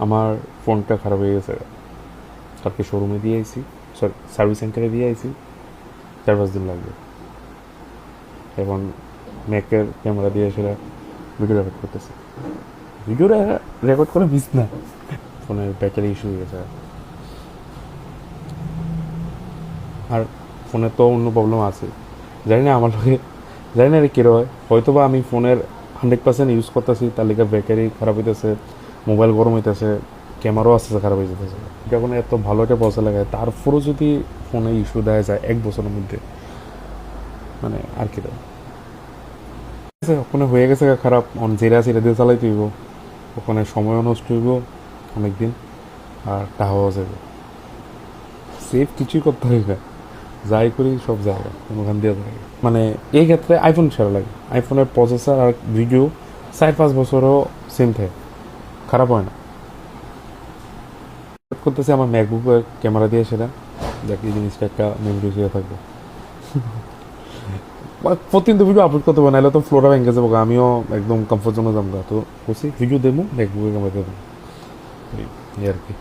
আমার ফোনটা খারাপ হয়ে গেছে, কালকে শোরুমে দিয়ে আইছি, সরি সার্ভিস সেন্টারে দিয়ে আইছি, 4-5 দিন লাগবে। এখন ম্যাকের ক্যামেরা দিয়ে সেটা ভিডিও রেকর্ড করতেছে, ভিডিও রেকর্ড করে মিস না, ফোনের ব্যাটারি ইস্যু হয়ে গেছে। আর ফোনের তো অন্য প্রবলেম আছে, জানি না আমার লোকে, জানি না এটা কীরকম হয়, হয়তো বা আমি ফোনের 100% ইউজ করতেছি, তার লিগে ব্যাটারি খারাপ হইতেছে, মোবাইল গরম হইতেছে, ক্যামেরাও আস্তে আস্তে খারাপ হয়ে যেতেছে। যখন এত ভালো একটা পয়সা লাগায় তারপরও যদি ফোনে ইস্যু দেখা যায় 1 বছরের মধ্যে, মানে আর কি দেয়, ওখানে হয়ে গেছে খারাপ, অন জেরা সেটা দিয়ে চালাইতে হইব, ওখানে সময়ও নষ্ট হইব অনেকদিন, আর টাকাও যাবে, সেফ কিছুই করতে হইবে, যাই করি সব জায়গায় ওখান দিয়ে থাকে। মানে এই ক্ষেত্রে আইফোন সেরা লাগে, আইফোনের প্রসেসর আর ভিডিও 4-5 বছরও সেম থাকে, খারাপ হয় না। করতেছে আমার ম্যাকবুকের ক্যামেরা দিয়ে, সেটা যাকে এই জিনিসটা একটা মেমোরি হয়ে থাকবে, প্রতিদিন তো ভিডিও আপলোড করতে পারে, নাহলে তো ফ্লোরা ভেঙে যাবো, আমিও একদম কমফোর্ট জোনে যাবো, তো বলছি ভিডিও দেবো ম্যাকবুকের ক্যামেরা দেবো, এই আর কি।